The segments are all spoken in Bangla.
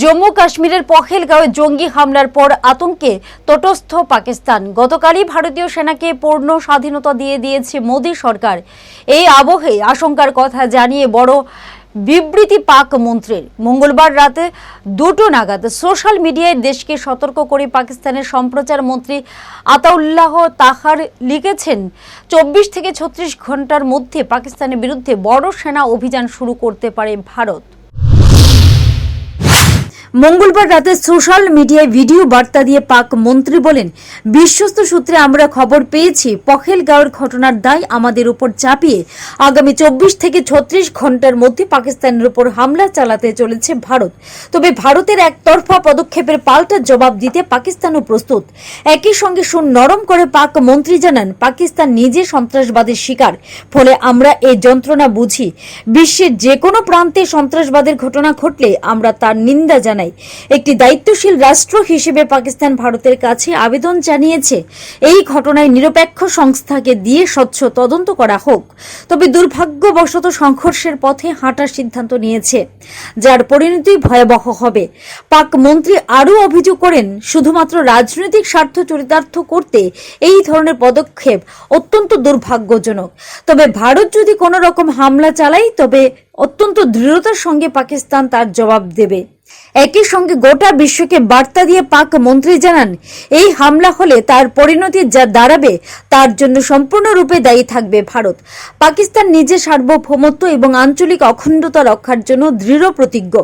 জম্মু কাশ্মীরের পহেলগাঁওয়ে জঙ্গি হামলার পর আতঙ্কে তটস্থ পাকিস্তান। গতকালই ভারতীয় সেনাকে পূর্ণ স্বাধীনতা দিয়ে দিয়েছে মোদী সরকার। এই আবহে আশঙ্কার কথা জানিয়ে বড় বিবৃতি পাক মন্ত্রীর। মঙ্গলবার রাতে 2টো নাগাদ সোশ্যাল মিডিয়ায় দেশকে সতর্ক করে পাকিস্তানের সম্প্রচার মন্ত্রী আতাউল্লাহ তাহার লিখেছেন, 24 থেকে 36 ঘন্টার মধ্যে পাকিস্তানের বিরুদ্ধে বড় সেনা অভিযান শুরু করতে পারে ভারত। মঙ্গলবার রাতে সোশ্যাল মিডিয়ায় ভিডিও বার্তা দিয়ে পাক মন্ত্রী বলেন, বিশ্বস্ত সূত্রে আমরা খবর পেয়েছি পহেলগাঁওয়ের ঘটনার দায় আমাদের উপর চাপিয়ে আগামী 24 থেকে 36 ঘন্টার মধ্যে পাকিস্তানের উপর হামলা চালাতে চলেছে ভারত। তবে ভারতের একতরফা পদক্ষেপের পাল্টা জবাব দিতে পাকিস্তানও প্রস্তুত। একই সঙ্গে সুর নরম করে পাক মন্ত্রী জানান, পাকিস্তান নিজে সন্ত্রাসবাদের শিকার, ফলে আমরা এই যন্ত্রণা বুঝি। বিশ্বের যে কোনো প্রান্তে সন্ত্রাসবাদের ঘটনা ঘটলে আমরা তার নিন্দা জানাই। একটি দায়িত্বশীল রাষ্ট্র হিসেবে পাকিস্তান ভারতের কাছে আবেদন জানিয়েছে, এই ঘটনায় নিরপেক্ষ সংস্থাকে দিয়ে স্বচ্ছ তদন্ত করা হোক। তবে দুর্ভাগ্যবশত সংঘর্ষের পথে হাঁটার সিদ্ধান্ত নিয়েছে, যার পরিণতি ভয়াবহ হবে। পাক মন্ত্রী আরও অভিযোগ করেন, শুধুমাত্র রাজনৈতিক স্বার্থ চরিতার্থ করতে এই ধরনের পদক্ষেপ অত্যন্ত দুর্ভাগ্যজনক। তবে ভারত যদি কোনো রকম হামলা চালায়, তবে অত্যন্ত দৃঢ়তার সঙ্গে পাকিস্তান তার জবাব দেবে। একই সঙ্গে গোটা বিশ্বকে বার্তা দিয়ে পাক মন্ত্রী জানান, এই হামলা হলে তার পরিণতি যা দাঁড়াবে তার জন্য সম্পূর্ণরূপে দায়ী থাকবে ভারত। পাকিস্তান নিজের সার্বভৌমত্ব এবং আঞ্চলিক অখণ্ডতা রক্ষার জন্য দৃঢ় প্রতিজ্ঞ।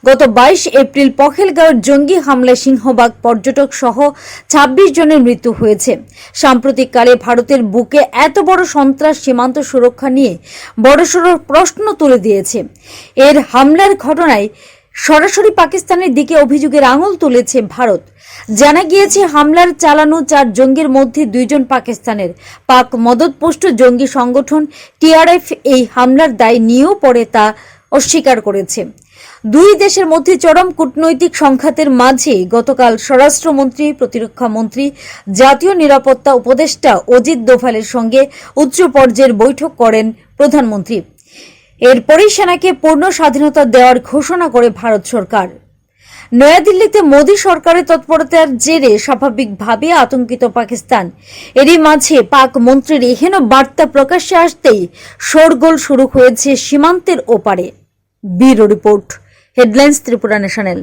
গত 22 এপ্রিল পহেলগাঁওয়ের জঙ্গি হামলায় সিংহবাগ পর্যটক সহ 26 জনের মৃত্যু হয়েছে। সাম্প্রতিককালে ভারতের বুকে এত বড় সন্ত্রাস সীমান্ত সুরক্ষা নিয়ে বড়সড় প্রশ্ন তুলে দিয়েছে। এর হামলার ঘটনায় সরাসরি পাকিস্তানের দিকে অভিযোগের আঙুল তুলেছে ভারত। জানা গিয়েছে, হামলার চালানো 4 জঙ্গির মধ্যে 2 জন পাকিস্তানের। পাক মদতপুষ্ট জঙ্গি সংগঠন টিআরএফ এই হামলার দায় নিয়েও পরে তা অস্বীকার করেছে। দুই দেশের মধ্যে চরম কূটনৈতিক সংঘাতের মাঝে গতকাল স্বরাষ্ট্রমন্ত্রী, প্রতিরক্ষা মন্ত্রী, জাতীয় নিরাপত্তা উপদেষ্টা অজিত দোভালের সঙ্গে উচ্চ পর্যায়ের বৈঠক করেন প্রধানমন্ত্রী। এরপরই সেনাকে পূর্ণ স্বাধীনতা দেওয়ার ঘোষণা করে ভারত সরকার। নয়াদিল্লিতে মোদী সরকারের তৎপরতার জেরে স্বাভাবিকভাবে আতঙ্কিত পাকিস্তান। এরই মাঝে পাক মন্ত্রীর এহেন বার্তা প্রকাশ্যে আসতেই শোরগোল শুরু হয়েছে সীমান্তের ওপারে। Bureau report, headlines Tripura national.